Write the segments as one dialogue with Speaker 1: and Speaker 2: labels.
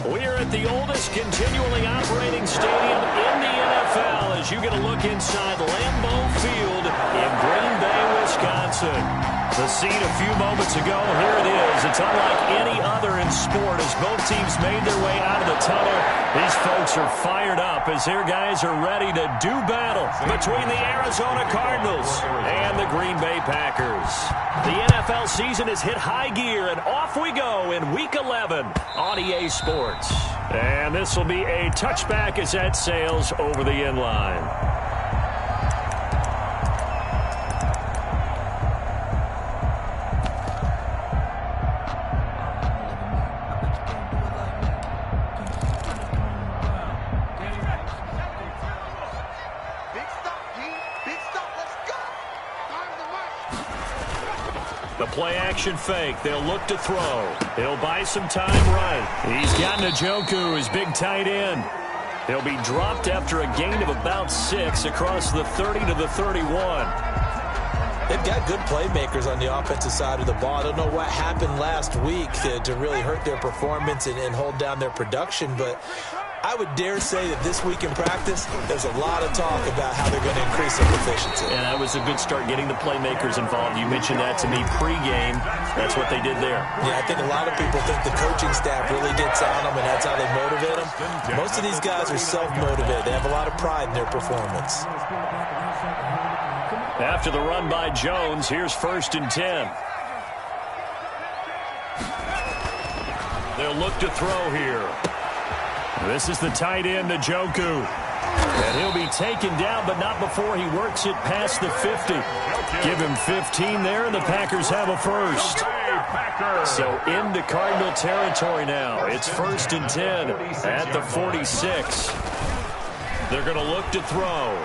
Speaker 1: We're at the oldest continually operating stadium in the NFL as you get a look inside Lambeau Field in Green Bay, Wisconsin. The scene a few moments ago, here it is. It's unlike any other in sport as both teams made their way out of the tunnel. These folks are fired up as their guys are ready to do battle between the Arizona Cardinals and the Green Bay Packers. The NFL season has hit high gear, and off we go in Week 11 on EA Sports. And this will be a touchback as that sails over the end line. Play-action fake. They'll look to throw. He'll buy some time right. He's got Njoku, his big tight end. He'll be dropped after a gain of about 6 across the 30 to the 31.
Speaker 2: They've got good playmakers on the offensive side of the ball. I don't know what happened last week to really hurt their performance and hold down their production, but I would dare say that this week in practice, there's a lot of talk about how they're going to increase their efficiency.
Speaker 1: And that was a good start, getting the playmakers involved. You mentioned that to me pregame. That's what they did there.
Speaker 2: Yeah, I think a lot of people think the coaching staff really gets on them, and that's how they motivate them. Most of these guys are self-motivated. They have a lot of pride in their performance.
Speaker 1: After the run by Jones, here's 1st and 10. They'll look to throw here. This is the tight end, Njoku. And he'll be taken down, but not before he works it past the 50. Give him 15 there, and the Packers have a first. So into Cardinal territory now. It's 1st and 10 at the 46. They're going to look to throw.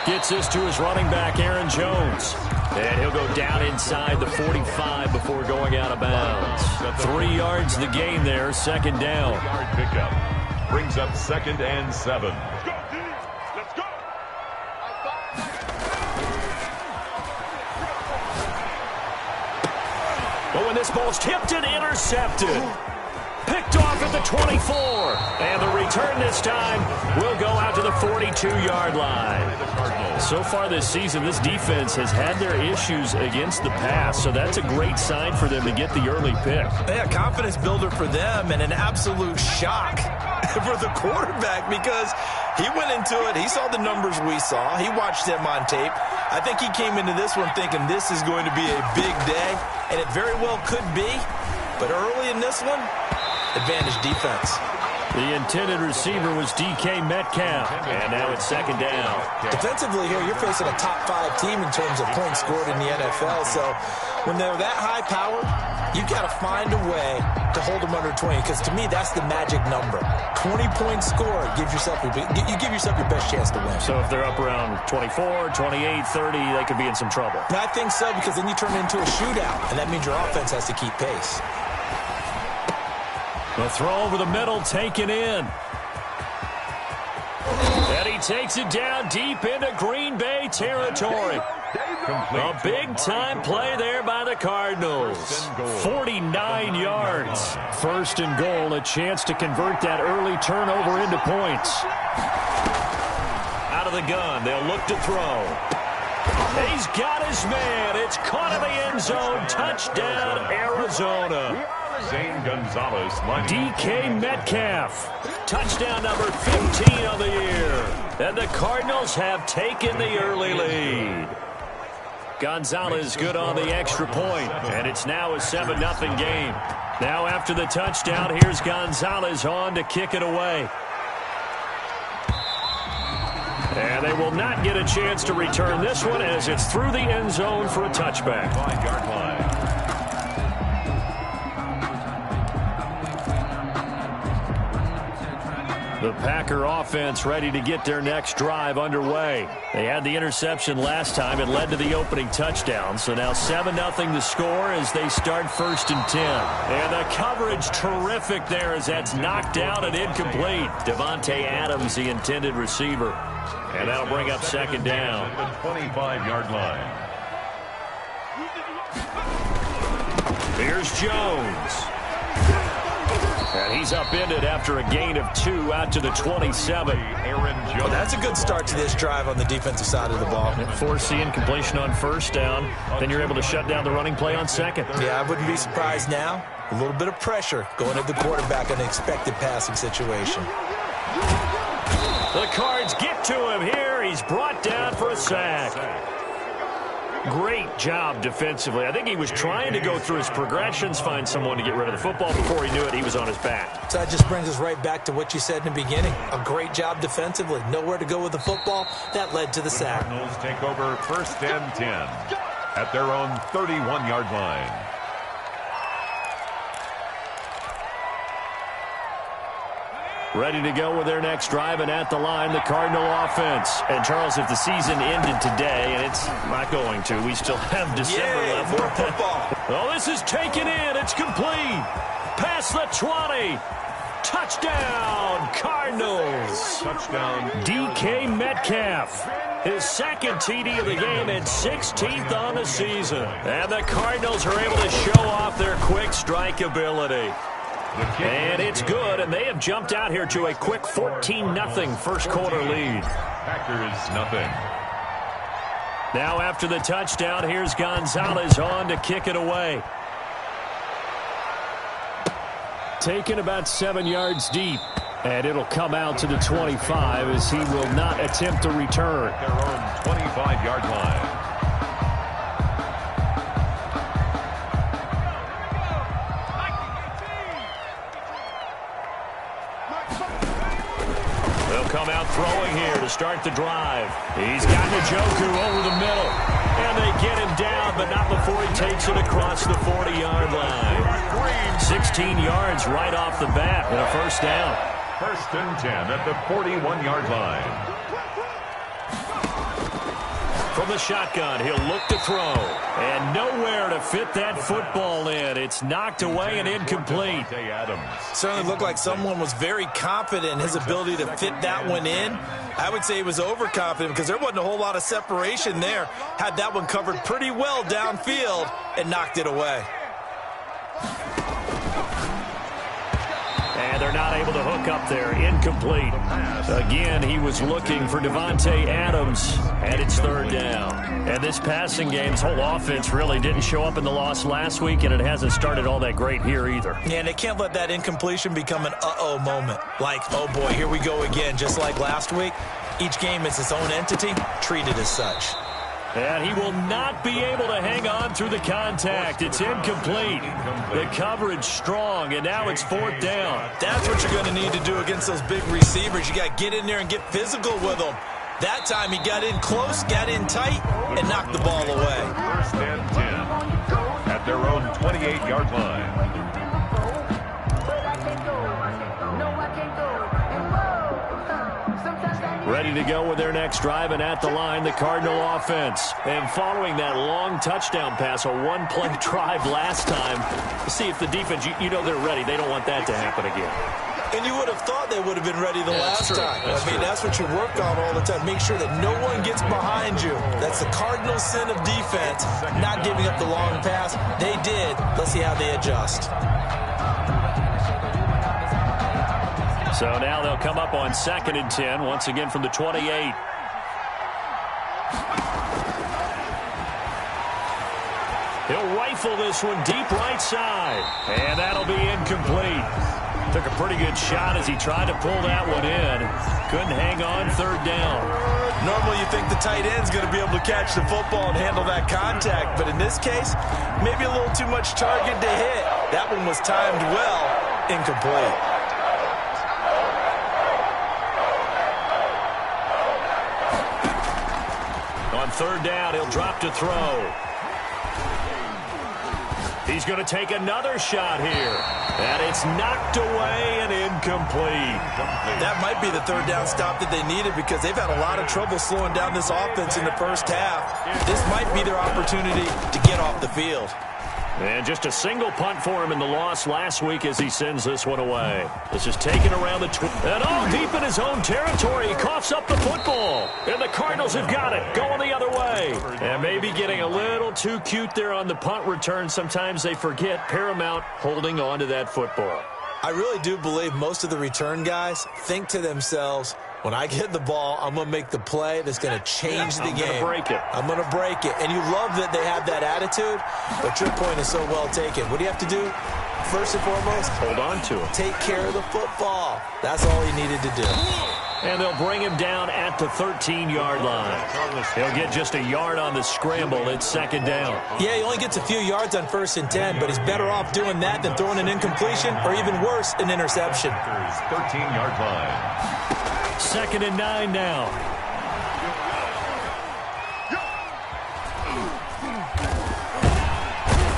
Speaker 1: Gets this to his running back, Aaron Jones. And he'll go down inside the 45 before going out of bounds. 3 yards the gain there, 2nd down.
Speaker 3: Yard pickup brings up 2nd and 7. Let's go.
Speaker 1: But when this ball's tipped and intercepted. Picked off at the 24. And the return this time will go out to the 42-yard line. So far this season, this defense has had their issues against the pass, so that's a great sign for them to get the early pick.
Speaker 2: Yeah, confidence builder for them and an absolute shock for the quarterback because he went into it. He saw the numbers we saw. He watched them on tape. I think he came into this one thinking this is going to be a big day, and it very well could be. But early in this one, advantage defense.
Speaker 1: The intended receiver was DK Metcalf, and now it's 2nd down.
Speaker 2: Defensively here, you're facing a top-5 team in terms of points scored in the NFL, so when they're that high power, you've got to find a way to hold them under 20, because to me, that's the magic number. 20 points scored, you give yourself your best chance to win.
Speaker 1: So if they're up around 24, 28, 30, they could be in some trouble.
Speaker 2: I think so, because then you turn it into a shootout, and that means your offense has to keep pace.
Speaker 1: The throw over the middle, taken in. And he takes it down deep into Green Bay territory. A big-time play there by the Cardinals. 49 yards. 1st and goal, a chance to convert that early turnover into points. Out of the gun, they'll look to throw. He's got his man. It's caught in the end zone. Touchdown, Arizona.
Speaker 3: Gonzalez.
Speaker 1: DK Metcalf. Touchdown number 15 of the year. And the Cardinals have taken the early lead. Gonzalez good on the extra point, and it's now a 7-0 game. Now after the touchdown, here's Gonzalez on to kick it away. And they will not get a chance to return this one as it's through the end zone for a touchback.
Speaker 3: 5-yard line.
Speaker 1: The Packer offense ready to get their next drive underway. They had the interception last time. It led to the opening touchdown. So now 7-0 the score as they start 1st and 10. And the coverage terrific there as that's knocked down and incomplete. Devontae Adams, the intended receiver. And that'll bring up 2nd down.
Speaker 3: The 25-yard line.
Speaker 1: Here's Jones. And he's upended after a gain of 2 out to the 27.
Speaker 2: Well, that's a good start to this drive on the defensive side of the ball.
Speaker 1: Force the incompletion on first down. Then you're able to shut down the running play on second.
Speaker 2: Yeah, I wouldn't be surprised now. A little bit of pressure going at the quarterback in an expected passing situation.
Speaker 1: The Cards get to him here. He's brought down for a sack. Great job defensively. I think he was trying to go through his progressions, find someone to get rid of the football. Before he knew it, he was on his back.
Speaker 2: So that just brings us right back to what you said in the beginning. A great job defensively. Nowhere to go with the football. That led to the sack.
Speaker 3: Cardinals take over 1st and 10 at their own 31-yard line.
Speaker 1: Ready to go with their next drive, and at the line, the Cardinal offense. And, Charles, if the season ended today, and it's not going to, we still have December left.
Speaker 2: More football.
Speaker 1: Oh, this is taken in. It's complete. Past the 20. Touchdown, Cardinals.
Speaker 3: Touchdown.
Speaker 1: DK Metcalf. His second TD of the game and 16th on the season. And the Cardinals are able to show off their quick strike ability. And it's good, and they have jumped out here to a quick 14-0 first quarter lead.
Speaker 3: Packers nothing.
Speaker 1: Now after the touchdown, here's Gonzalez on to kick it away. Taken about 7 yards deep, and it'll come out to the 25 as he will not attempt to return.
Speaker 3: Their own 25-yard line.
Speaker 1: Come out throwing here to start the drive. He's got Njoku over the middle. And they get him down, but not before he takes it across the 40-yard line. 16 yards right off the bat and a first down.
Speaker 3: 1st and 10 at the 41-yard line.
Speaker 1: From the shotgun, he'll look to throw. And nowhere to fit that football in. It's knocked away and incomplete.
Speaker 2: Certainly looked like someone was very confident in his ability to fit that one in. I would say he was overconfident because there wasn't a whole lot of separation there. Had that one covered pretty well downfield and knocked it away.
Speaker 1: And they're not able to hook up there. Incomplete. Again, he was looking for Devontae Adams, and it's third down. And this passing game's whole offense really didn't show up in the loss last week, and it hasn't started all that great here either.
Speaker 2: Yeah, and they can't let that incompletion become an uh-oh moment. Like, oh boy, here we go again, just like last week. Each game is its own entity, treated as such.
Speaker 1: And he will not be able to hang on through the contact. It's incomplete. The coverage strong, and now it's fourth down.
Speaker 2: That's what you're going to need to do against those big receivers. You got to get in there and get physical with them. That time he got in close, got in tight, and knocked the ball away.
Speaker 3: 1st and 10 at their own 28-yard line.
Speaker 1: Ready to go with their next drive, and at the line, the Cardinal offense. And following that long touchdown pass, a one-play drive last time, see if the defense, you know they're ready. They don't want that to happen again.
Speaker 2: And you would have thought they would have been ready the last time. That's what you work on all the time. Make sure that no one gets behind you. That's the cardinal sin of defense, not giving up the long pass. They did. Let's see how they adjust.
Speaker 1: So now they'll come up on 2nd and 10, once again from the 28. He'll rifle this one deep right side, and that'll be incomplete. Took a pretty good shot as he tried to pull that one in. Couldn't hang on, third down.
Speaker 2: Normally you think the tight end's going to be able to catch the football and handle that contact, but in this case, maybe a little too much target to hit. That one was timed well, incomplete.
Speaker 1: On third down, he'll drop to throw. He's going to take another shot here. And it's knocked away and incomplete.
Speaker 2: That might be the third down stop that they needed because they've had a lot of trouble slowing down this offense in the first half. This might be their opportunity to get off the field.
Speaker 1: And just a single punt for him in the loss last week as he sends this one away. This is taken around the and all deep in his own territory. He coughs up the football. And the Cardinals have got it, going the other way. And maybe getting a little too cute there on the punt return. Sometimes they forget Paramount holding on to that football.
Speaker 2: I really do believe most of the return guys think to themselves, when I get the ball, I'm going to make the play that's going to change the game. I'm going to break it. And you love that they have that attitude, but your point is so well taken. What do you have to do? First and foremost,
Speaker 1: hold on to it.
Speaker 2: Take care of the football. That's all he needed to do.
Speaker 1: And they'll bring him down at the 13-yard line. He'll get just a yard on the scramble. It's second down.
Speaker 2: Yeah, he only gets a few yards on 1st and 10, but he's better off doing that than throwing an incompletion or even worse, an interception.
Speaker 3: 13-yard line.
Speaker 1: 2nd and 9 now.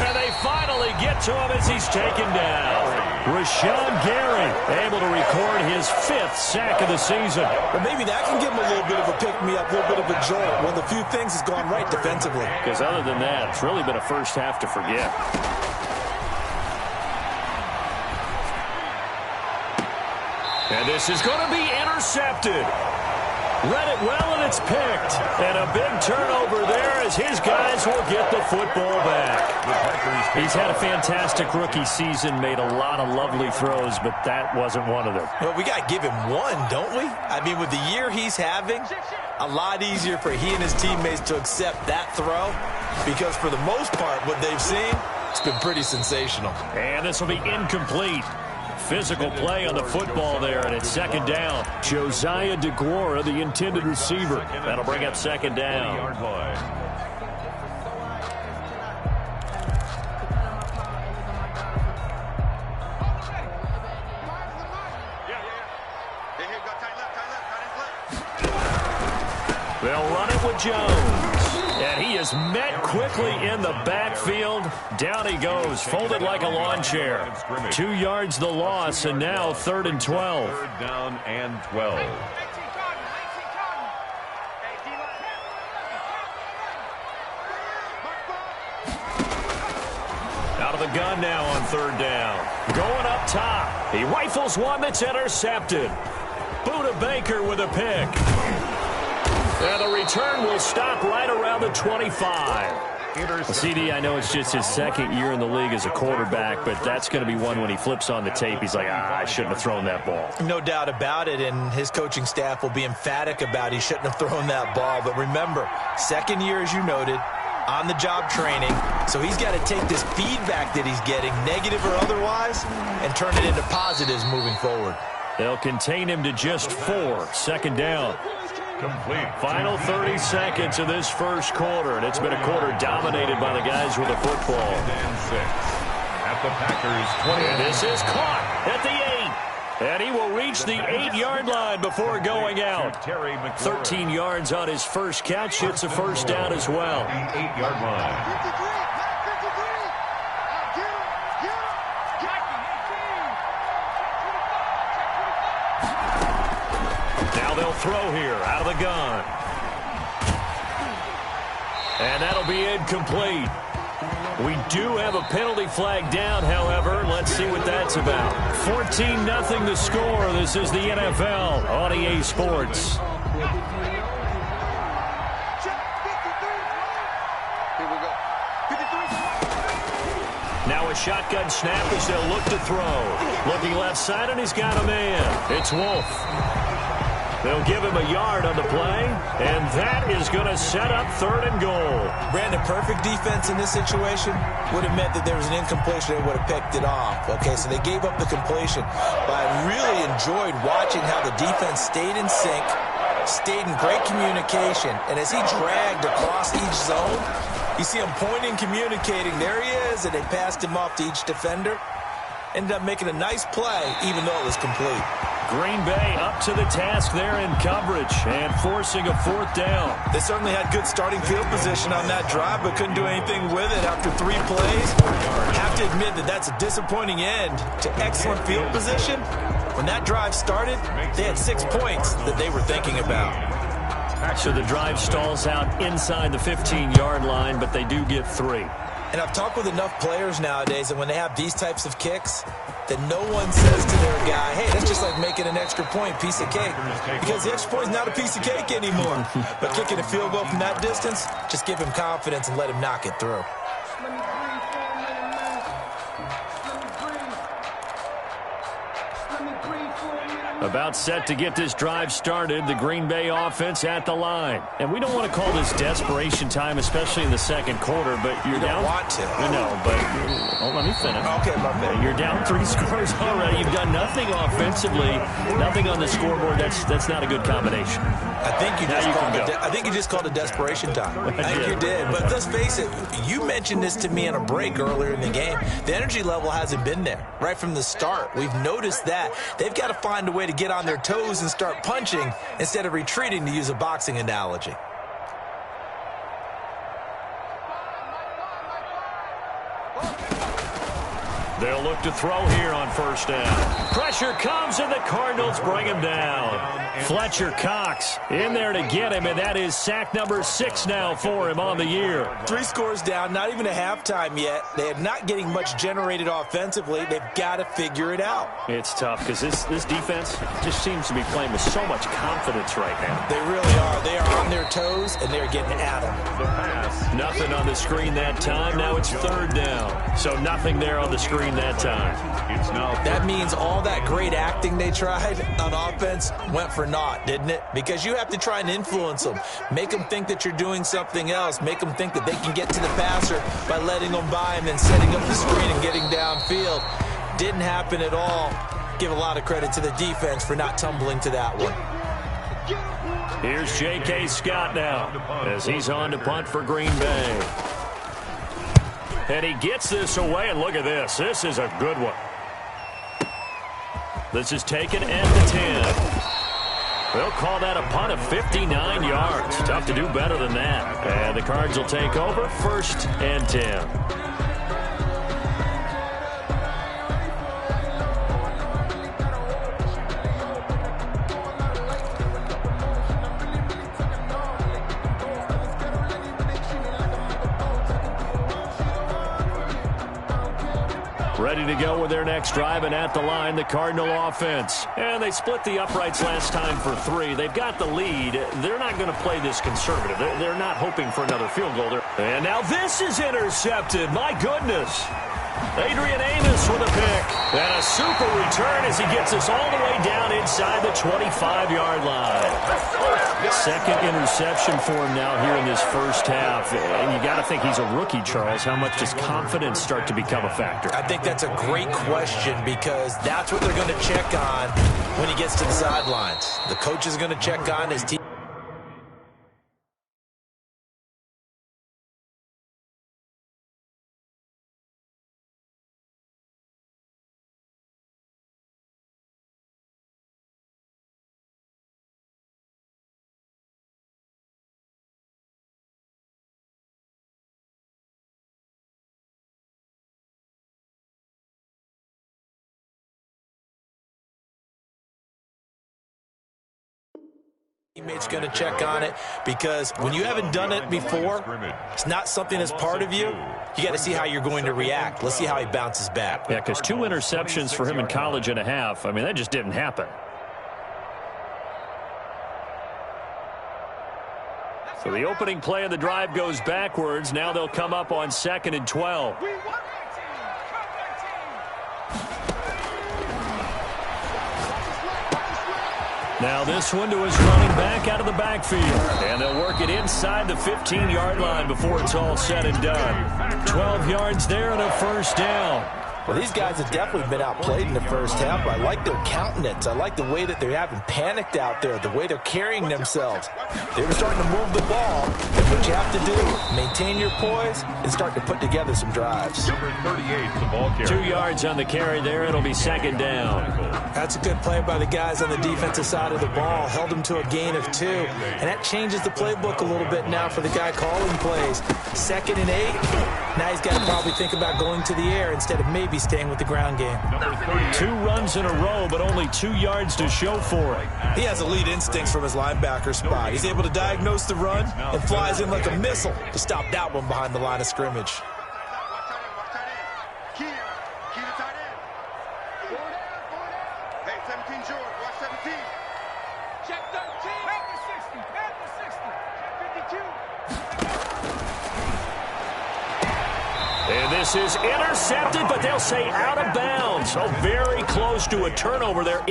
Speaker 1: And they finally get to him as he's taken down. Rashawn Gary able to record his 5th sack of the season.
Speaker 2: But maybe that can give him a little bit of a pick-me-up, a little bit of a jolt. One of the few things has gone right defensively.
Speaker 1: Because other than that, it's really been a first half to forget. And this is going to be intercepted. Read it well, and it's picked. And a big turnover there as his guys will get the football back. He's had a fantastic rookie season, made a lot of lovely throws, but that wasn't one of them.
Speaker 2: Well, we got to give him one, don't we? I mean, with the year he's having, a lot easier for he and his teammates to accept that throw because for the most part, what they've seen, it's been pretty sensational.
Speaker 1: And this will be incomplete. Physical play on the football there, and it's second down. Josiah DeGuara, the intended receiver. That'll bring up second down. They'll run it with Jones. And he is met quickly in the backfield. Down he goes, folded like a lawn chair. 2 yards the loss, and now 3rd and 12.
Speaker 3: 3rd down and 12.
Speaker 1: Out of the gun now on 3rd down. Going up top. He rifles one that's intercepted. Buda Baker with a pick. And the return will stop right around the 25. Well, CD, I know it's just his 2nd year in the league as a quarterback, but that's going to be one when he flips on the tape. He's like, I shouldn't have thrown that ball.
Speaker 2: No doubt about it, and his coaching staff will be emphatic about he shouldn't have thrown that ball. But remember, 2nd year, as you noted, on-the-job training, so he's got to take this feedback that he's getting, negative or otherwise, and turn it into positives moving forward.
Speaker 1: They'll contain him to just 4. Second down.
Speaker 3: Complete.
Speaker 1: Final 30 seconds of this first quarter, and it's been a quarter dominated by the guys with the football.
Speaker 3: And 6 at the Packers 20.
Speaker 1: And this is caught at the 8. And he will reach the 8-yard line before going out. 13 yards on his first catch. It's a first down as well.
Speaker 3: The 8-yard line.
Speaker 1: They'll throw here out of the gun. And that'll be incomplete. We do have a penalty flag down, however. Let's see what that's about. 14-0 the score. This is the NFL on EA Sports. Now a shotgun snap as they'll look to throw. Looking left side, and he's got a man. It's Wolf. They'll give him a yard on the play, and that is going to set up 3rd and goal.
Speaker 2: Brandon, perfect defense in this situation would have meant that there was an incompletion. They would have picked it off. Okay, so they gave up the completion. But I really enjoyed watching how the defense stayed in sync, stayed in great communication, and as he dragged across each zone, you see him pointing, communicating. There he is, and they passed him off to each defender. Ended up making a nice play, even though it was complete.
Speaker 1: Green Bay up to the task there in coverage and forcing a 4th down.
Speaker 2: They certainly had good starting field position on that drive, but couldn't do anything with it after 3 plays. Have to admit that that's a disappointing end to excellent field position. When that drive started, they had 6 points that they were thinking about.
Speaker 1: So the drive stalls out inside the 15-yard line, but they do get 3.
Speaker 2: And I've talked with enough players nowadays that when they have these types of kicks, that no one says to their guy, hey, that's just like making an extra point, piece of cake. Because the extra point is not a piece of cake anymore. But kicking a field goal from that distance, just give him confidence and let him knock it through.
Speaker 1: About set to get this drive started, the Green Bay offense at the line. And we don't want to call this desperation time, especially in the second quarter, but you're down.
Speaker 2: You don't want to.
Speaker 1: No, but let me finish.
Speaker 2: Okay, my man.
Speaker 1: You're down 3 scores already. You've done nothing offensively, nothing on the scoreboard. That's not a good combination.
Speaker 2: I think you just called it desperation time. I think you did. But let's face it, you mentioned this to me on a break earlier in the game. The energy level hasn't been there right from the start. We've noticed that. They've got to find a way to get on their toes and start punching instead of retreating, to use a boxing analogy.
Speaker 1: They'll look to throw here on first down. Pressure comes, and the Cardinals bring him down. Fletcher Cox in there to get him, and that is sack number 6 now for him on the year.
Speaker 2: 3 scores down, not even a halftime yet. They are not getting much generated offensively. They've got to figure it out.
Speaker 1: It's tough because this defense just seems to be playing with so much confidence right now.
Speaker 2: They really are. They are on their toes, and they're getting at them.
Speaker 1: Nothing on the screen that time. Now it's 3rd down. So nothing there on the screen that time.
Speaker 2: That means all that great acting they tried on offense went for naught, didn't it? Because you have to try and influence them. Make them think that you're doing something else. Make them think that they can get to the passer by letting them by and then setting up the screen and getting downfield. Didn't happen at all. Give a lot of credit to the defense for not tumbling to that one.
Speaker 1: Here's J.K. Scott now as he's on to punt for Green Bay. And he gets this away, and look at this. This is a good one. This is taken at the 10. They'll call that a punt of 59 yards. Tough to do better than that. And the Cards will take over 1st and 10. Ready to go with their next drive, and at the line, the Cardinal offense. And they split the uprights last time for 3. They've got the lead. They're not going to play this conservative. They're not hoping for another field goal. And now this is intercepted. My goodness. Adrian Amos with a pick. And a super return as he gets us all the way down inside the 25-yard line. 2nd interception for him now here in this first half. And you got to think he's a rookie, Charles. How much does confidence start to become a factor?
Speaker 2: I think that's a great question because that's what they're going to check on when he gets to the sidelines. The coach is going to check on his team. Teammate's going to check on it because when you haven't done it before, it's not something that's part of you. You got to see how you're going to react. Let's see how he bounces back.
Speaker 1: Yeah, because 2 interceptions for him in college and a half. I mean, that just didn't happen. So the opening play of the drive goes backwards. Now they'll come up on 2nd and 12. Now this one to his running back out of the backfield. And they'll work it inside the 15-yard line before it's all said and done. 12 yards there and a 1st down.
Speaker 2: Well, these guys have definitely been outplayed in the first half. I like their countenance. I like the way that they're having panicked out there, the way they're carrying themselves. They were starting to move the ball. And what you have to do, maintain your poise and start to put together some drives.
Speaker 3: Number 38, the ball carrier.
Speaker 1: 2 yards on the carry there. It'll be 2nd down.
Speaker 2: That's a good play by the guys on the defensive side of the ball. Held them to a gain of 2. And that changes the playbook a little bit now for the guy calling plays. 2nd and 8. Now he's got to probably think about going to the air instead of maybe staying with the ground game.
Speaker 1: 2 runs in a row, but only 2 yards to show for it.
Speaker 2: He has elite instincts from his linebacker spot. He's able to diagnose the run and flies in like a missile to stop that one behind the line of scrimmage.
Speaker 1: And this is intercepted, but they'll say out of bounds. So very close to a turnover there.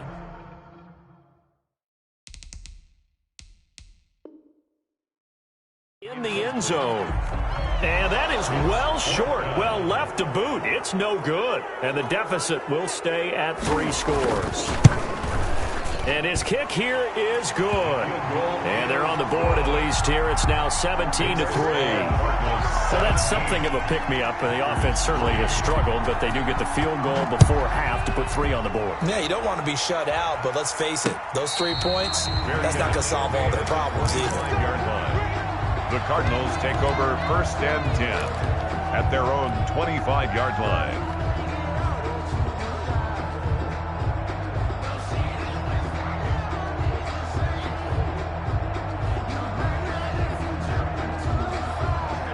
Speaker 1: In the end zone. And that is well short. Well left to boot. It's no good. And the deficit will stay at 3 scores. And his kick here is good. And they're on the board at least here. It's now 17-3. So that's something of a pick-me-up. And the offense certainly has struggled, but they do get the field goal before half to put 3 on the board.
Speaker 2: Yeah, you don't want to be shut out, but let's face it. Those 3 points, that's not going to solve all their problems either.
Speaker 3: The Cardinals take over 1st and 10 at their own 25-yard line.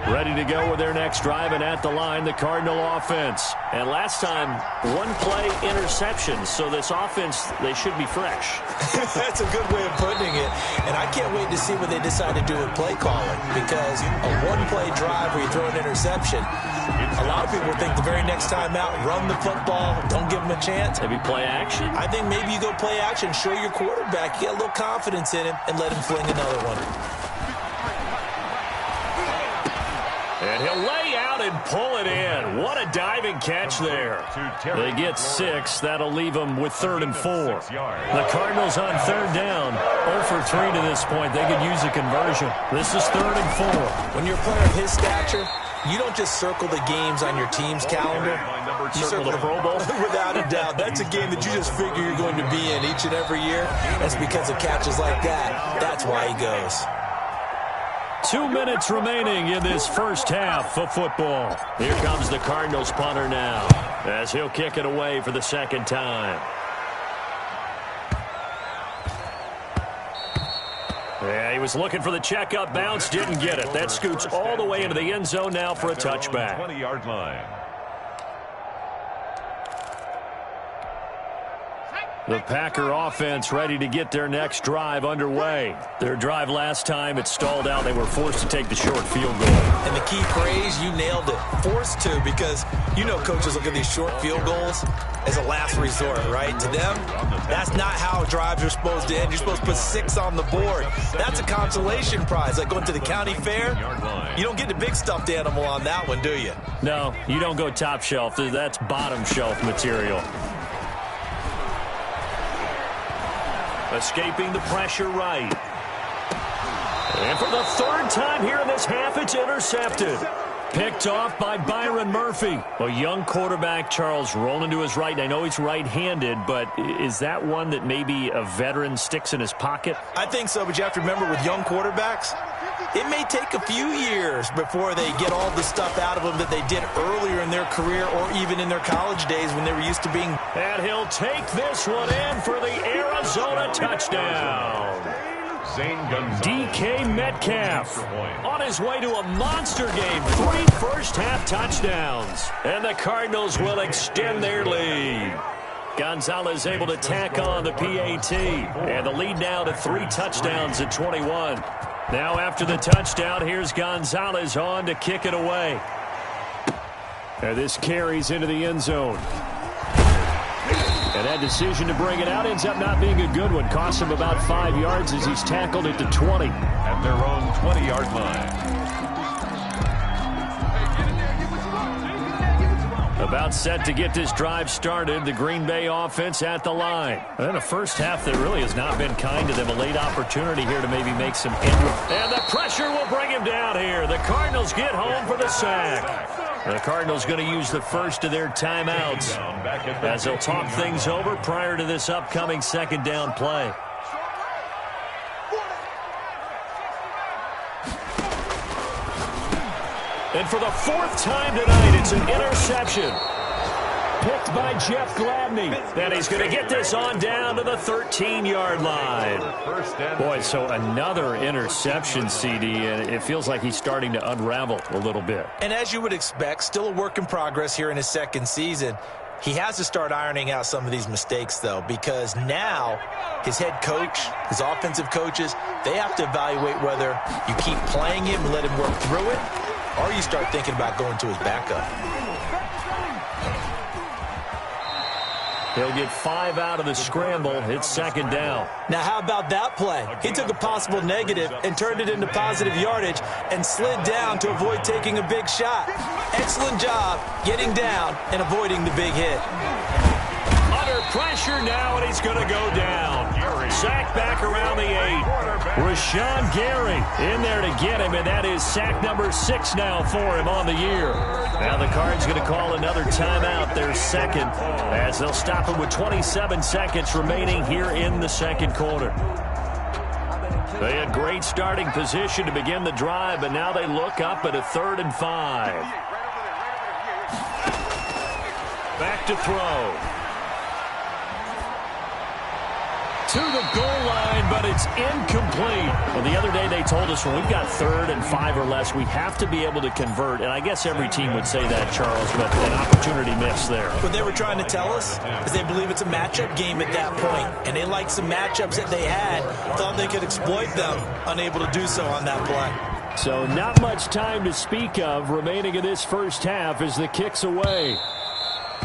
Speaker 1: Ready to go with their next drive, and at the line, the Cardinal offense. And last time, 1-play interception, so this offense, they should be fresh.
Speaker 2: That's a good way of putting it. And I can't wait to see what they decide to do with play calling, because a 1-play drive where you throw an interception, a lot of people think the very next time out, run the football, don't give them a chance.
Speaker 1: Maybe play action?
Speaker 2: I think maybe you go play action, show your quarterback, get a little confidence in him, and let him fling another one.
Speaker 1: And he'll lay out and pull it in. What a diving catch there. They get 6. That'll leave them with 3rd and 4. The Cardinals on 3rd down. 0 for 3 to this point. They could use a conversion. This is 3rd and 4.
Speaker 2: When you're a player of his stature, you don't just circle the games on your team's calendar. You
Speaker 1: circle the Pro Bowl.
Speaker 2: Without a doubt. That's a game that you just figure you're going to be in each and every year. That's because of catches like that. That's why he goes.
Speaker 1: 2 minutes remaining in this first half of football. Here comes the Cardinals punter now, as he'll kick it away for the 2nd time. Yeah, he was looking for the checkup bounce, didn't get it. That scoots all the way into the end zone now for a touchback.
Speaker 3: 20-yard line.
Speaker 1: The Packer offense ready to get their next drive underway. Their drive last time, it stalled out. They were forced to take the short field goal.
Speaker 2: And the key phrase, you nailed it. Forced to, because you know coaches look at these short field goals as a last resort, right? To them, that's not how drives are supposed to end. You're supposed to put 6 on the board. That's a consolation prize, like going to the county fair. You don't get the big stuffed animal on that one, do you?
Speaker 1: No, you don't go top shelf. That's bottom shelf material. Escaping the pressure right. And for the 3rd time here in this half, it's intercepted. Picked off by Byron Murphy. A young quarterback, Charles, rolling to his right. And I know he's right-handed, but is that one that maybe a veteran sticks in his pocket?
Speaker 2: I think so, but you have to remember with young quarterbacks, it may take a few years before they get all the stuff out of them that they did earlier in their career or even in their college days when they were used to being.
Speaker 1: And he'll take this one in for the Arizona touchdown. DK Metcalf on his way to a monster game. 3 first-half touchdowns. And the Cardinals will extend their lead. Gonzalez able to tack on the PAT. And the lead now to 3 touchdowns at 21. Now after the touchdown, here's Gonzalez on to kick it away. And this carries into the end zone. And that decision to bring it out ends up not being a good one. Costs him about 5 yards as he's tackled it to 20.
Speaker 3: At their own 20-yard line.
Speaker 1: About set to get this drive started. The Green Bay offense at the line. And a first half that really has not been kind to them. A late opportunity here to maybe make some inroads. And the pressure will bring him down here. The Cardinals get home for the sack. The Cardinals going to use the first of their timeouts as they'll talk things over prior to this upcoming 2nd down play. And for the 4th time tonight, it's an interception. Picked by Jeff Gladney. And he's going to get this on down to the 13-yard line. Boy, so another interception, CD, and it feels like he's starting to unravel a little bit.
Speaker 2: And as you would expect, still a work in progress here in his 2nd season. He has to start ironing out some of these mistakes, though, because now his head coach, his offensive coaches, they have to evaluate whether you keep playing him and let him work through it, or you start thinking about going to his backup.
Speaker 1: He'll get 5 out of the scramble. It's second down.
Speaker 2: Now, how about that play? He took a possible negative and turned it into positive yardage and slid down to avoid taking a big shot. Excellent job getting down and avoiding the big hit.
Speaker 1: Under pressure now, and he's going to go down. Sack back around the 8. Rashawn Gary in there to get him, and that is sack number 6 now for him on the year. Now the Cards going to call another timeout, their second, as they'll stop him with 27 seconds remaining here in the second quarter. They had great starting position to begin the drive, but now they look up at a 3rd and 5. Back to throw. To the goal line, but it's incomplete. Well, the other day they told us when we've got 3rd and 5 or less, we have to be able to convert. And I guess every team would say that, Charles, but an opportunity missed there.
Speaker 2: What they were trying to tell us is they believe it's a matchup game at that point. And they liked some matchups that they had, thought they could exploit them, unable to do so on that play.
Speaker 1: So not much time to speak of remaining in this first half as the kick's away.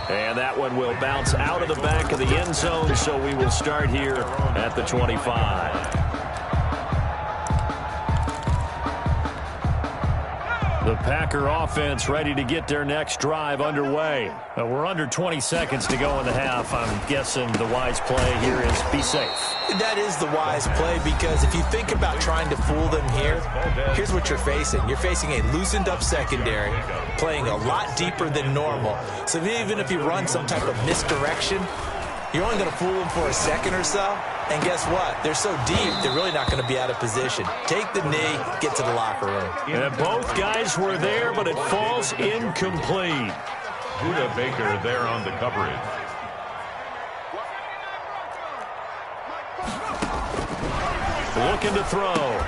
Speaker 1: And that one will bounce out of the back of the end zone, so we will start here at the 25. The Packer offense ready to get their next drive underway. We're under 20 seconds to go in the half. I'm guessing the wise play here is be safe.
Speaker 2: That is the wise play, because if you think about trying to fool them here, here's what you're facing. You're facing a loosened up secondary, playing a lot deeper than normal. So even if you run some type of misdirection, you're only going to fool them for a second or so. And guess what? They're so deep, they're really not going to be out of position. Take the knee, get to the locker room.
Speaker 1: And both guys were there, but it falls incomplete.
Speaker 3: Buda Baker there on the coverage.
Speaker 1: Looking to throw.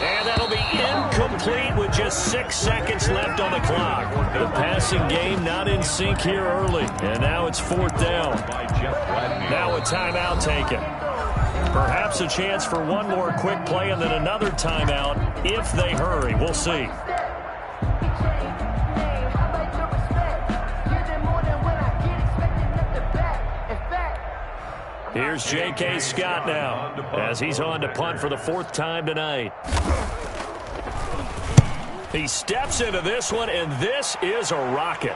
Speaker 1: And that'll be incomplete with just 6 seconds left on the clock. The passing game not in sync here early. And now it's 4th down. Now a timeout taken. Perhaps a chance for one more quick play and then another timeout if they hurry. We'll see. Here's J.K. Scott now as he's on to punt for the 4th time tonight. He steps into this one, and this is a rocket.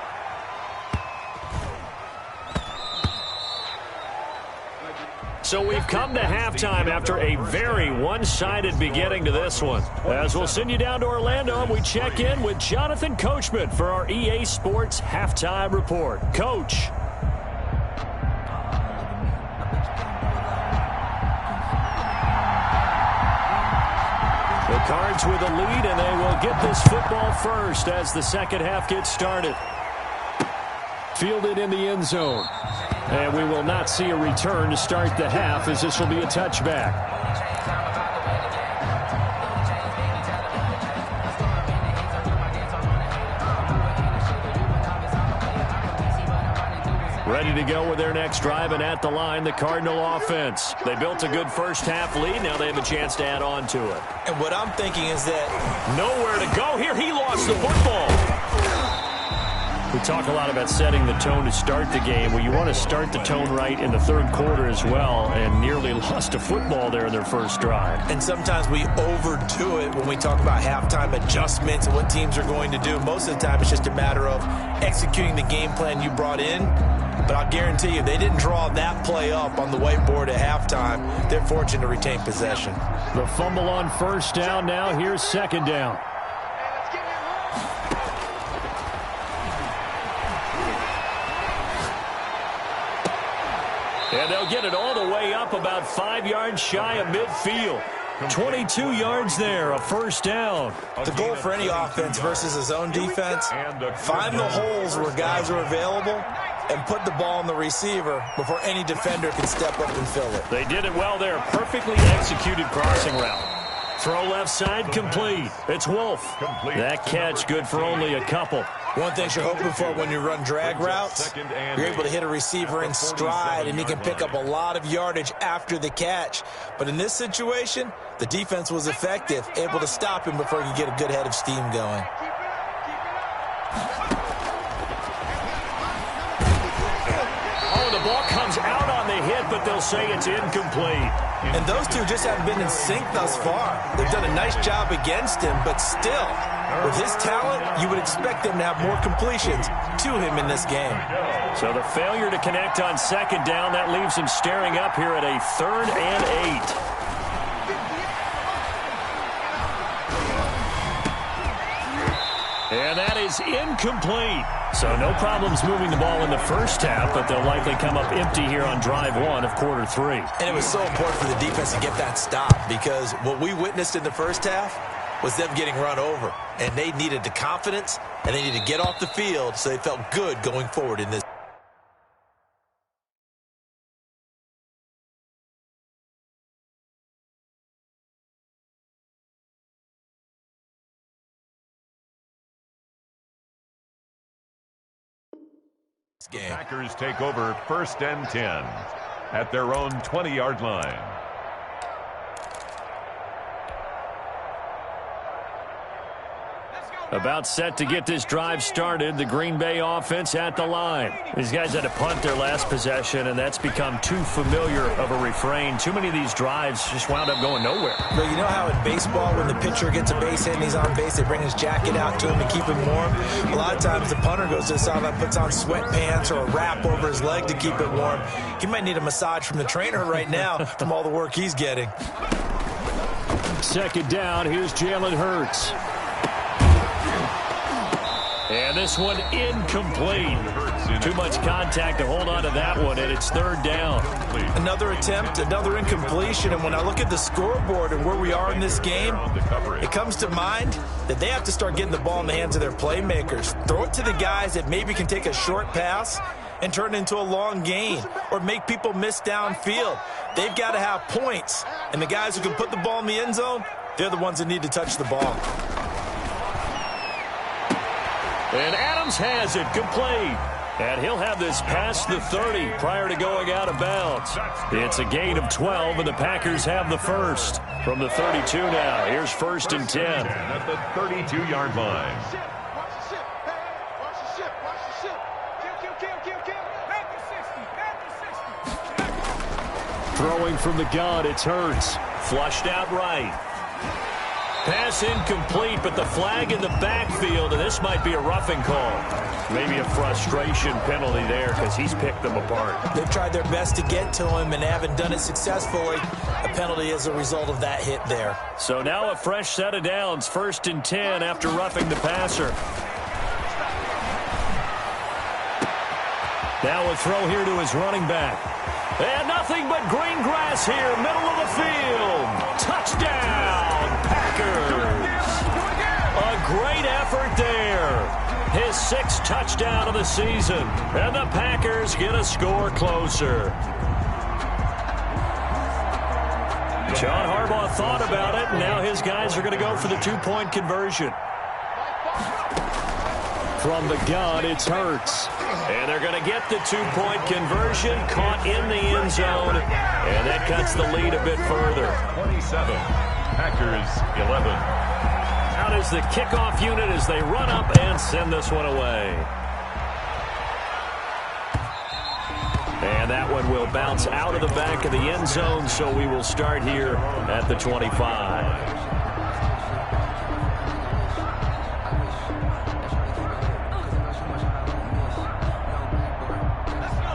Speaker 1: So we've come to halftime after a very one-sided beginning to this one. As we'll send you down to Orlando, and we check in with Jonathan Coachman for our EA Sports Halftime Report. Coach. The Cards with a lead, and they will get this football first as the second half gets started. Fielded in the end zone. And we will not see a return to start the half, as this will be a touchback. Ready to go with their next drive, and at the line, the Cardinal offense. They built a good first half lead. Now they have a chance to add on to it.
Speaker 2: And what I'm thinking is that
Speaker 1: nowhere to go here. He lost the football. We talk a lot about setting the tone to start the game. Well, you want to start the tone right in the 3rd quarter as well, and nearly lost a football there in their first drive.
Speaker 2: And sometimes we overdo it when we talk about halftime adjustments and what teams are going to do. Most of the time, it's just a matter of executing the game plan you brought in. But I'll guarantee you, they didn't draw that play up on the whiteboard at halftime. They're fortunate to retain possession.
Speaker 1: The fumble on 1st down now. Here's 2nd down. And they'll get it all the way up about 5 yards shy of midfield. 22 yards there, a 1st down.
Speaker 2: The goal for any offense versus his own defense, find the holes where guys are available and put the ball on the receiver before any defender can step up and fill it.
Speaker 1: They did it well there. Perfectly executed crossing route. Throw left side complete. It's Wolf. That catch good for only a couple.
Speaker 2: One thing you're hoping for when you run drag routes, you're able to hit a receiver in stride, and he can pick up a lot of yardage after the catch. But in this situation, the defense was effective, able to stop him before he could get a good head of steam going.
Speaker 1: Oh, the ball comes out on the hit, but they'll say it's incomplete.
Speaker 2: And those two just haven't been in sync thus far. They've done a nice job against him, but still, with his talent, you would expect them to have more completions to him in this game.
Speaker 1: So the failure to connect on second down, that leaves him staring up here at a 3rd and 8. And that is incomplete. So no problems moving the ball in the first half, but they'll likely come up empty here on drive 1 of quarter 3.
Speaker 2: And it was so important for the defense to get that stop, because what we witnessed in the first half was them getting run over. And they needed the confidence, and they needed to get off the field so they felt good going forward in this.
Speaker 3: The Packers take over 1st and 10 at their own 20-yard line.
Speaker 1: About set to get this drive started, the Green Bay offense at the line. These guys had to punt their last possession, and that's become too familiar of a refrain. Too many of these drives just wound up going nowhere.
Speaker 2: But you know how in baseball, when the pitcher gets a base hit and he's on base, they bring his jacket out to him to keep him warm? A lot of times the punter goes to the sideline, puts on sweatpants or a wrap over his leg to keep it warm. He might need a massage from the trainer right now from all the work he's getting.
Speaker 1: Second down, here's Jalen Hurts. And this one incomplete. Too much contact to hold on to that one, and it's 3rd down.
Speaker 2: Another attempt, another incompletion, and when I look at the scoreboard and where we are in this game, it comes to mind that they have to start getting the ball in the hands of their playmakers. Throw it to the guys that maybe can take a short pass and turn it into a long gain or make people miss downfield. They've got to have points, and the guys who can put the ball in the end zone, they're the ones that need to touch the ball.
Speaker 1: And Adams has it complete. And he'll have this past the 30 prior to going out of bounds. It's a gain of 12, and the Packers have the first. From the 32 now, here's 1st and 10.
Speaker 3: At the 32-yard line.
Speaker 1: Throwing from the gun, it's Hurts. Flushed out right. Pass incomplete, but the flag in the backfield, and this might be a roughing call. Maybe a frustration penalty there because he's picked them apart.
Speaker 2: They've tried their best to get to him and haven't done it successfully. A penalty as a result of that hit there.
Speaker 1: So now a fresh set of downs, 1st and 10 after roughing the passer. Now a throw here to his running back. And nothing but green grass here, middle of the field. Touchdown, Packers. A great effort there. His 6th touchdown of the season. And the Packers get a score closer. John Harbaugh thought about it, and now his guys are going to go for the 2-point conversion. From the gun, it's Hurts. And they're going to get the 2-point conversion, caught in the end zone, and that cuts the lead a bit further.
Speaker 3: 27, Packers 11.
Speaker 1: Out is the kickoff unit as they run up and send this one away. And that one will bounce out of the back of the end zone, so we will start here at the 25.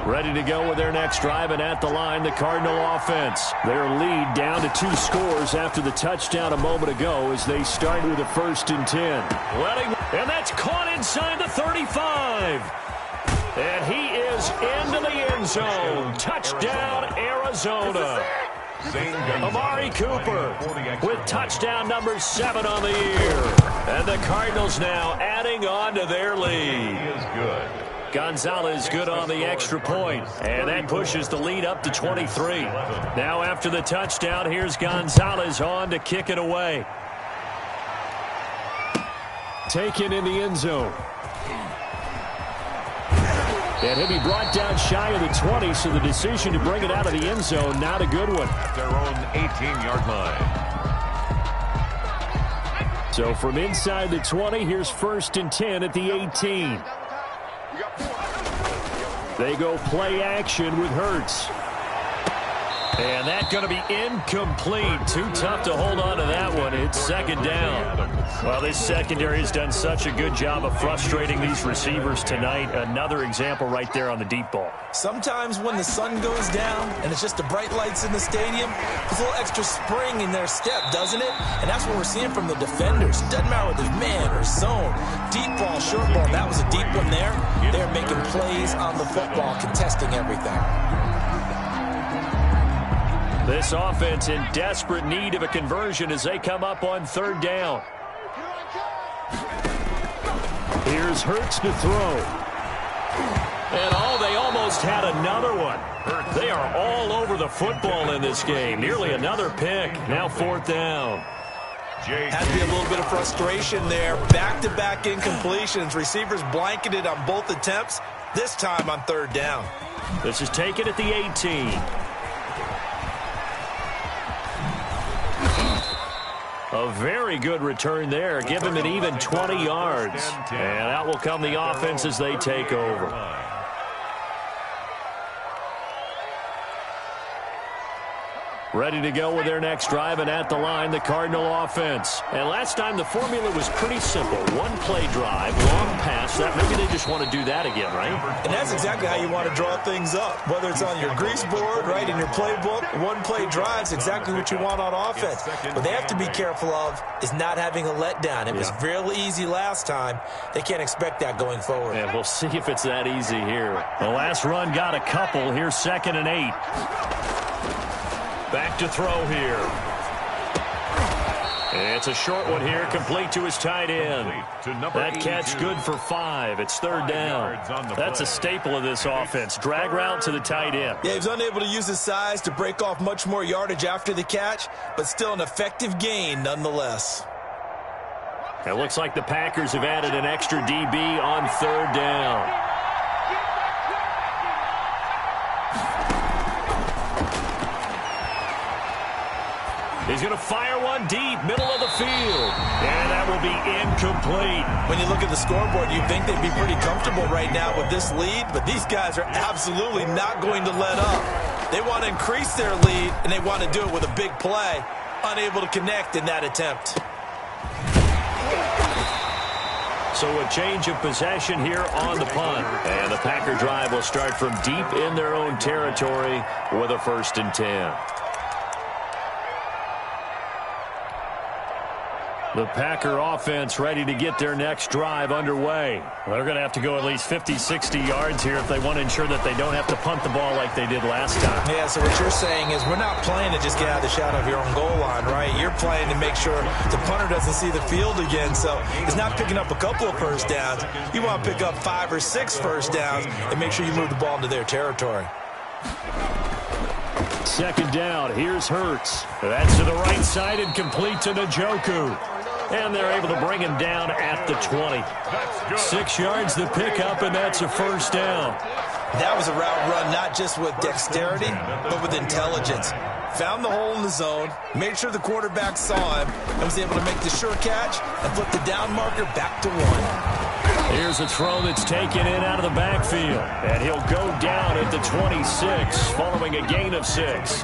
Speaker 1: Ready to go with their next drive, and at the line, the Cardinal offense. Their lead down to 2 scores after the touchdown a moment ago as they start with a 1st and 10. And that's caught inside the 35. And he is into the end zone. Touchdown, Arizona. Amari Cooper with touchdown number 7 on the year. And the Cardinals now adding on to their lead.
Speaker 3: He is good.
Speaker 1: Gonzalez good on the extra point, and that pushes the lead up to 23. Now after the touchdown, here's Gonzalez on to kick it away. Taken in the end zone. And he'll be brought down shy of the 20, so the decision to bring it out of the end zone, not a good one.
Speaker 3: At their own 18-yard line.
Speaker 1: So from inside the 20, here's 1st and 10 at the 18. They go play action with Hurts. And that's going to be incomplete. Too tough to hold on to that one. It's 2nd down. Well, this secondary has done such a good job of frustrating these receivers tonight. Another example right there on the deep ball.
Speaker 2: Sometimes when the sun goes down and it's just the bright lights in the stadium, there's a little extra spring in their step, doesn't it? And that's what we're seeing from the defenders. Doesn't matter whether it's man or zone. Deep ball, short ball. That was a deep one there. They're making plays on the football, contesting everything.
Speaker 1: This offense in desperate need of a conversion as they come up on 3rd down. Here's Hurts to throw. And they almost had another one. They are all over the football in this game. Nearly another pick. Now 4th down.
Speaker 2: Had to be a little bit of frustration there. Back-to-back incompletions. Receivers blanketed on both attempts. This time on 3rd down.
Speaker 1: This is taken at the 18. A very good return there. Give him an even 20 yards. And out will come the offense as they take over. Ready to go with their next drive, and at the line, the Cardinal offense. And last time, the formula was pretty simple. One play drive, long pass. That maybe they just want to do that again, right?
Speaker 2: And that's exactly how you want to draw things up. Whether it's on your grease board, right, in your playbook, one play drive's exactly what you want on offense. What they have to be careful of is not having a letdown. It was real easy last time. They can't expect that going forward.
Speaker 1: And we'll see if it's that easy here. The last run got a couple. Here's 2nd and 8. Back to throw here. It's a short one here, complete to his tight end. That catch good for 5. It's 3rd down. That's a staple of this offense. Drag route to the tight end.
Speaker 2: Yeah, he was unable to use his size to break off much more yardage after the catch, but still an effective gain nonetheless.
Speaker 1: It looks like the Packers have added an extra DB on 3rd down. He's going to fire one deep, middle of the field. And that will be incomplete.
Speaker 2: When you look at the scoreboard, you'd think they'd be pretty comfortable right now with this lead, but these guys are absolutely not going to let up. They want to increase their lead, and they want to do it with a big play. Unable to connect in that attempt.
Speaker 1: So a change of possession here on the punt. And the Packer drive will start from deep in their own territory with a 1st and 10. The Packer offense ready to get their next drive underway. Well, they're going to have to go at least 50, 60 yards here if they want to ensure that they don't have to punt the ball like they did last time.
Speaker 2: Yeah, so what you're saying is we're not playing to just get out of the shadow of your own goal line, right? You're playing to make sure the punter doesn't see the field again. So it's not picking up a couple of 1st downs. You want to pick up 5 or 6 1st downs and make sure you move the ball into their territory.
Speaker 1: 2nd down. Here's Hurts. That's to the right side and complete to Njoku. And they're able to bring him down at the 20. 6 yards the pickup, and that's a 1st down.
Speaker 2: That was a route run not just with dexterity, but with intelligence. Found the hole in the zone, made sure the quarterback saw him, and was able to make the sure catch and flip the down marker back to 1.
Speaker 1: Here's a throw that's taken in out of the backfield. And he'll go down at the 26, following a gain of 6.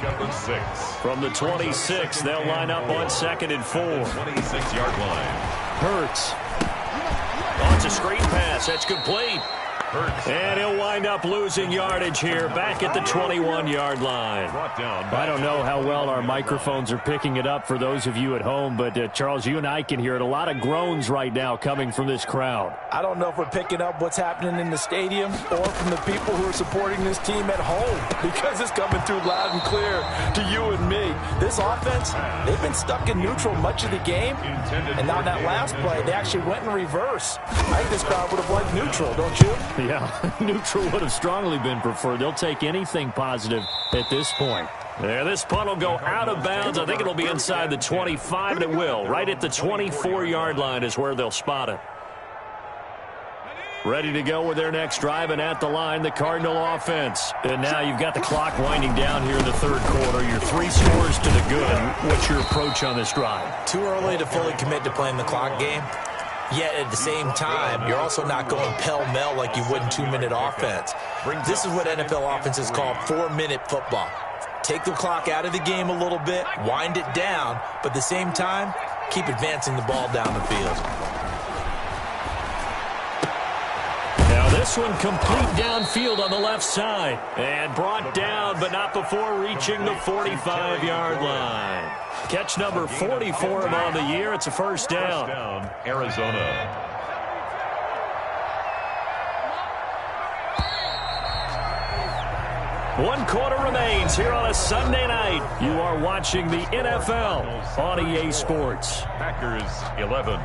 Speaker 1: From the 26, they'll line up on 2nd and 4.
Speaker 3: 26-yard line.
Speaker 1: Hurts. Oh, it's a screen pass. That's complete. And he'll wind up losing yardage here back at the 21-yard line. I don't know how well our microphones are picking it up for those of you at home, but Charles, you and I can hear it. A lot of groans right now coming from this crowd.
Speaker 2: I don't know if we're picking up what's happening in the stadium or from the people who are supporting this team at home, because it's coming through loud and clear to you and me. This offense, they've been stuck in neutral much of the game, and on that last play, they actually went in reverse. I think this crowd would have liked neutral, don't you?
Speaker 1: Yeah, neutral would have strongly been preferred. They'll take anything positive at this point. There, this punt will go out of bounds. I think it'll be inside the 25, and it will. Right at the 24-yard line is where they'll spot it. Ready to go with their next drive, and at the line, the Cardinal offense. And now you've got the clock winding down here in the third quarter. You're 3 scores to the good. What's your approach on this drive?
Speaker 2: Too early to fully commit to playing the clock game. Yet at the same time, you're also not going pell-mell like you would in 2-minute offense. This is what NFL offenses call 4-minute football. Take the clock out of the game a little bit, wind it down, but at the same time, keep advancing the ball down the field.
Speaker 1: Now this one complete downfield on the left side. And brought down, but not before reaching the 45-yard line. Catch number 40 for him on the year. It's a first down.
Speaker 3: Arizona.
Speaker 1: One quarter remains here on a Sunday night. You are watching the NFL on EA Sports.
Speaker 3: Packers 11.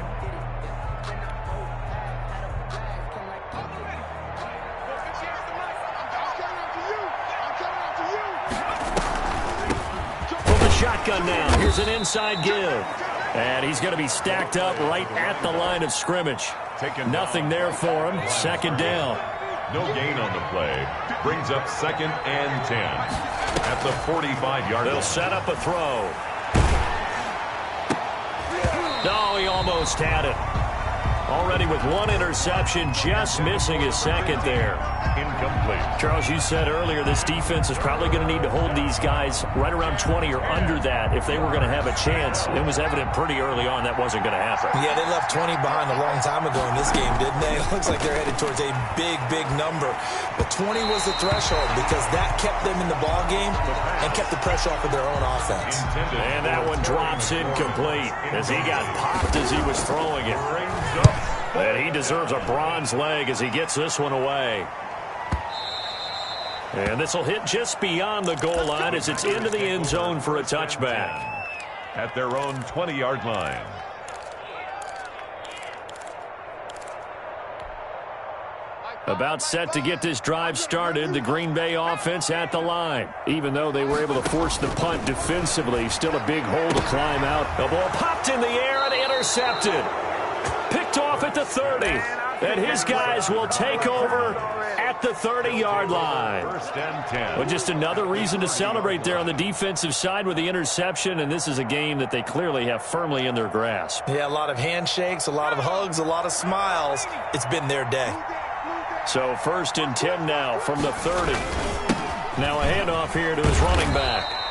Speaker 1: Shotgun now. Here's an inside give. And he's going to be stacked up right at the line of scrimmage. Nothing there for him. Second down.
Speaker 3: No gain on the play. Brings up 2nd and 10. At the 45-yard line.
Speaker 1: They'll set up a throw. No, he almost had it. Already with 1 interception, just missing his second there.
Speaker 3: Incomplete.
Speaker 1: Charles, you said earlier this defense is probably going to need to hold these guys right around 20 or under that if they were going to have a chance. It was evident pretty early on that wasn't going to happen.
Speaker 2: Yeah, they left 20 behind a long time ago in this game, didn't they? It looks like they're headed towards a big, big number. But 20 was the threshold because that kept them in the ball game and kept the pressure off of their own offense.
Speaker 1: And that one drops incomplete as he got popped as he was throwing it. And he deserves a bronze leg as he gets this one away. And this will hit just beyond the goal line as it's into the end zone for a touchback.
Speaker 3: At their own 20-yard line.
Speaker 1: About set to get this drive started, the Green Bay offense at the line. Even though they were able to force the punt defensively, still a big hole to climb out. The ball popped in the air and intercepted. Picked off at the 30. And his guys will take over at the 30-yard line.
Speaker 3: 1st and 10.
Speaker 1: Well, just another reason to celebrate there on the defensive side with the interception, and this is a game that they clearly have firmly in their grasp.
Speaker 2: Yeah, a lot of handshakes, a lot of hugs, a lot of smiles. It's been their day.
Speaker 1: So 1st and 10 now from the 30. Now a handoff here to his running back.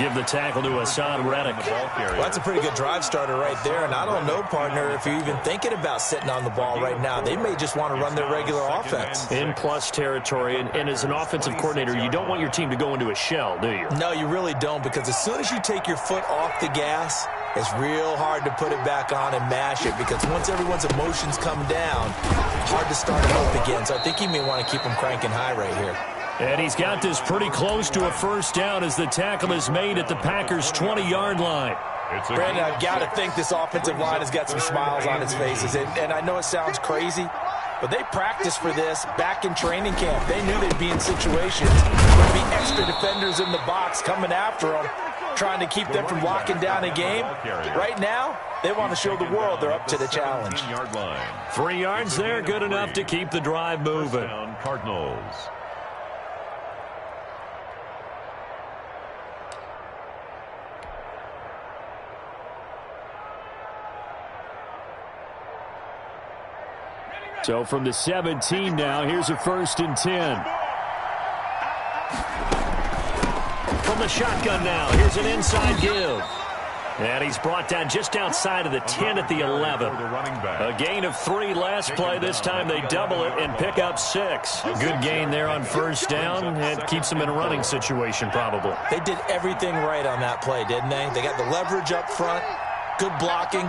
Speaker 1: Give the tackle to Hassan Reddick.
Speaker 2: Well, that's a pretty good drive starter right there. And I don't know, partner, if you're even thinking about sitting on the ball right now. They may just want to run their regular offense.
Speaker 1: In plus territory. And as an offensive coordinator, you don't want your team to go into a shell, do you?
Speaker 2: No, you really don't, because as soon as you take your foot off the gas, it's real hard to put it back on and mash it, because once everyone's emotions come down, hard to start them up again. So I think you may want to keep them cranking high right here.
Speaker 1: And he's got this pretty close to a first down as the tackle is made at the Packers' 20-yard line.
Speaker 2: Brandon, I've got to think this offensive line has got some smiles on its faces. And I know it sounds crazy, but they practiced for this back in training camp. They knew they'd be in situations. There'd be extra defenders in the box coming after them, trying to keep them from locking down a game. Right now, they want to show the world they're up to the challenge.
Speaker 1: 3 yards there, good enough to keep the drive moving.
Speaker 3: Cardinals.
Speaker 1: So from the 17 now, here's a 1st and 10. From the shotgun now, here's an inside give. And he's brought down just outside of the 10 at the 11. A gain of 3 last play. This time they double it and pick up 6. A good gain there on first down. It keeps them in a running situation probably.
Speaker 2: They did everything right on that play, didn't they? They got the leverage up front. Good blocking,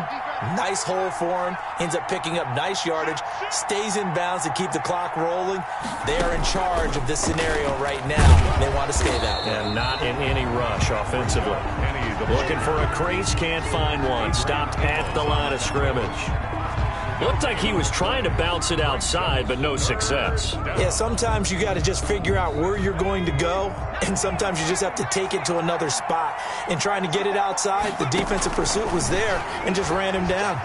Speaker 2: nice hole for him, ends up picking up nice yardage, stays in bounds to keep the clock rolling. They are in charge of this scenario right now. They want to stay that way.
Speaker 1: And not in any rush offensively. Looking for a crease, can't find one. Stopped at the line of scrimmage. Looked like he was trying to bounce it outside, but no success.
Speaker 2: Yeah, sometimes you got to just figure out where you're going to go, and sometimes you just have to take it to another spot. And trying to get it outside, the defensive pursuit was there and just ran him down.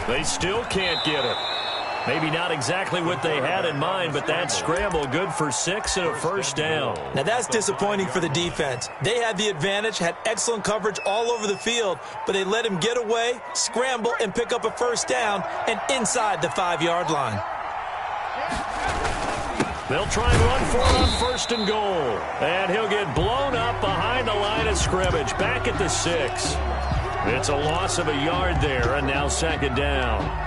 Speaker 1: They still can't get it. Maybe not exactly what they had in mind, but that scramble good for 6 and a first down.
Speaker 2: Now that's disappointing for the defense. They had the advantage, had excellent coverage all over the field, but they let him get away, scramble, and pick up a first down and inside the 5-yard line.
Speaker 1: They'll try and run for it on first and goal. And he'll get blown up behind the line of scrimmage, back at the 6. It's a loss of a yard there, and now second down.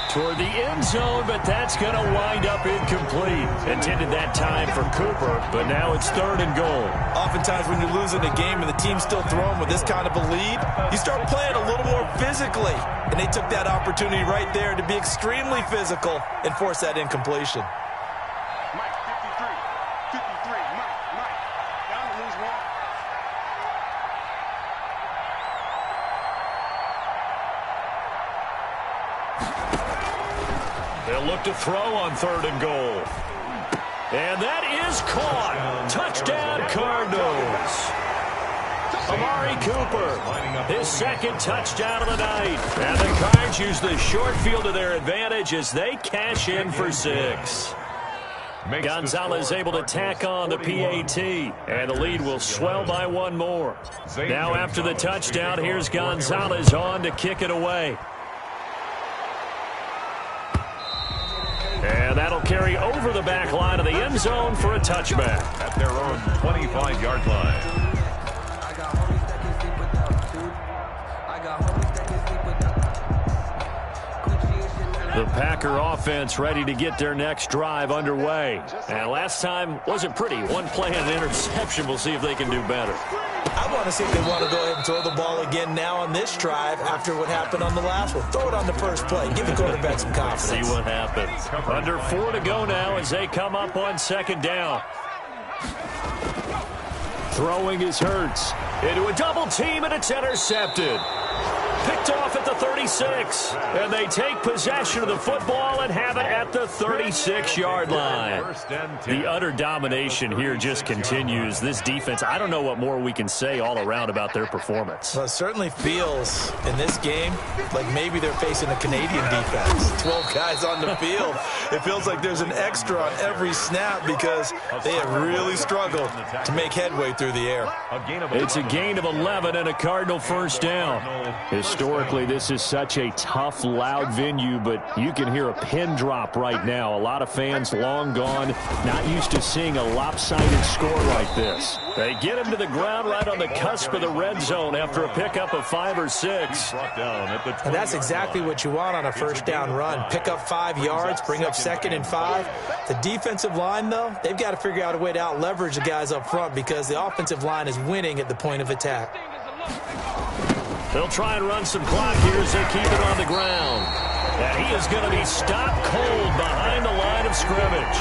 Speaker 1: Toward the end zone, but that's going to wind up incomplete. Intended that time for Cooper, but now it's third and goal.
Speaker 2: Oftentimes when you're losing a game and the team's still throwing with this kind of a lead, you start playing a little more physically. And they took that opportunity right there to be extremely physical and force that incompletion.
Speaker 4: Mike, 53, Mike, down to lose one.
Speaker 1: They'll look to throw on third and goal. And that is caught. Touchdown, Cardinals. Amari Cooper, his second touchdown of the night. And the Cards use the short field to their advantage as they cash in for 6. Gonzalez able to tack on the PAT, and the lead will swell by one more. Now after the touchdown, here's Gonzalez on to kick it away. And that'll carry over the back line of the end zone for a touchback.
Speaker 3: At their own 25-yard line.
Speaker 1: The Packer offense ready to get their next drive underway. And last time wasn't pretty. One play and an interception. We'll see if they can do better.
Speaker 2: I want to see if they want to go ahead and throw the ball again now on this drive after what happened on the last one. Throw it on the first play. Give the quarterback some confidence.
Speaker 1: See what happens. Under 4 to go now as they come up on second down. Throwing is Hurts. Into a double team, and it's intercepted. Picked off at the 36. And they take possession of the football and have it at the 36-yard line. The utter domination here just continues. This defense, I don't know what more we can say all around about their performance.
Speaker 2: Well, it certainly feels in this game like maybe they're facing a Canadian defense. 12 guys on the field. It feels like there's an extra on every snap because they have really struggled to make headway through the air.
Speaker 1: It's a gain of 11 and a Cardinal first down. Historically, this is such a tough, loud venue, but you can hear a pin drop right now. A lot of fans long gone, not used to seeing a lopsided score like this. They get him to the ground right on the cusp of the red zone after a pickup of 5 or 6.
Speaker 2: And that's exactly what you want on a first down run. Pick up 5 yards, bring up second and 5. The defensive line, though, they've got to figure out a way to out-leverage the guys up front because the offensive line is winning at the point of attack.
Speaker 1: They'll try and run some clock here as they keep it on the ground. And he is going to be stopped cold behind the line of scrimmage.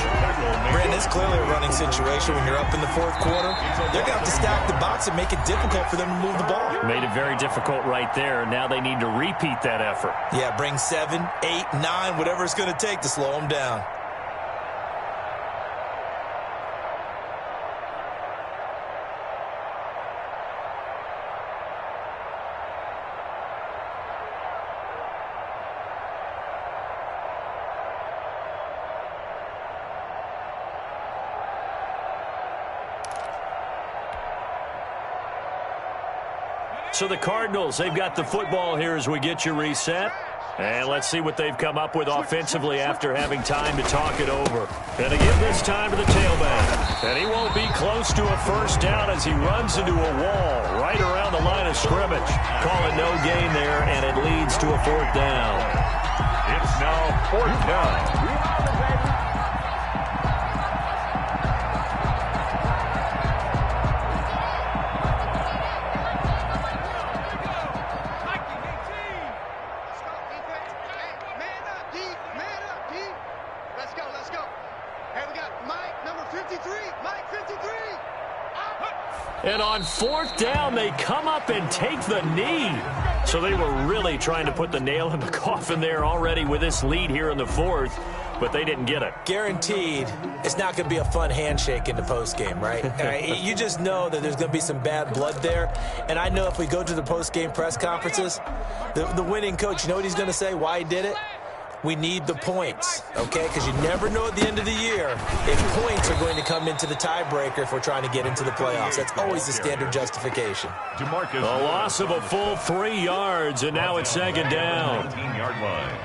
Speaker 2: Brandon, it's clearly a running situation when you're up in the fourth quarter. They're going to have to stack the box and make it difficult for them to move the ball.
Speaker 1: Made it very difficult right there. Now they need to repeat that effort.
Speaker 2: Yeah, bring 7, 8, 9, whatever it's going to take to slow them down.
Speaker 1: So the Cardinals, they've got the football here as we get you reset. And let's see what they've come up with offensively after having time to talk it over. And again this time to the tailback. And he won't be close to a first down as he runs into a wall right around the line of scrimmage. Call it no gain there, and it leads to a fourth down.
Speaker 3: It's now fourth down.
Speaker 4: Mike, number 53. Mike, 53.
Speaker 1: And on 4th down, they come up and take the knee. So they were really trying to put the nail in the coffin there already with this lead here in the 4th, but they didn't get it.
Speaker 2: Guaranteed, it's not going to be a fun handshake in the postgame, right? You just know that there's going to be some bad blood there. And I know if we go to the postgame press conferences, the winning coach, you know what he's going to say, why he did it? We need the points, okay? Because you never know at the end of the year if points are going to come into the tiebreaker if we're trying to get into the playoffs. That's always the standard justification.
Speaker 1: A loss of a full 3 yards, and now it's 2nd down.
Speaker 3: 18-yard line.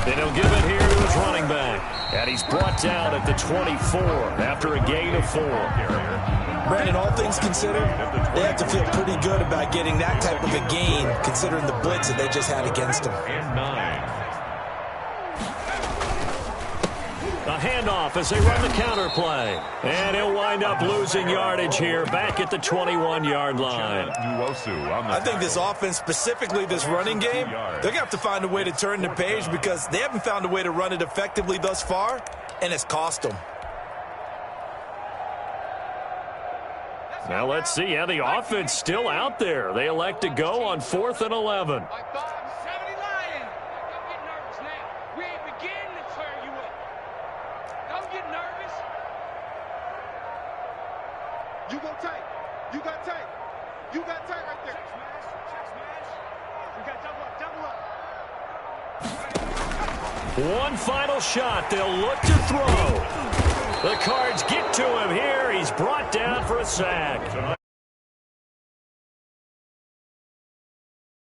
Speaker 1: And he'll give it here to his running back. And he's brought down at the 24 after a gain of 4.
Speaker 2: Brandon, all things considered, they have to feel pretty good about getting that type of a gain, considering the blitz that they just had against them.
Speaker 3: And 9.
Speaker 1: A handoff as they run the counter play. And he'll wind up losing yardage here back at the 21-yard line.
Speaker 2: I think this offense, specifically this running game, they're going to have to find a way to turn the page because they haven't found a way to run it effectively thus far, and it's cost them.
Speaker 1: Now let's see how the offense still out there. They elect to go on 4th and 11.
Speaker 4: You go tight. You got tight. You got tight right there. You got double up.
Speaker 1: One final shot. They'll look to throw. The Cards get to him here. He's brought down for a sack.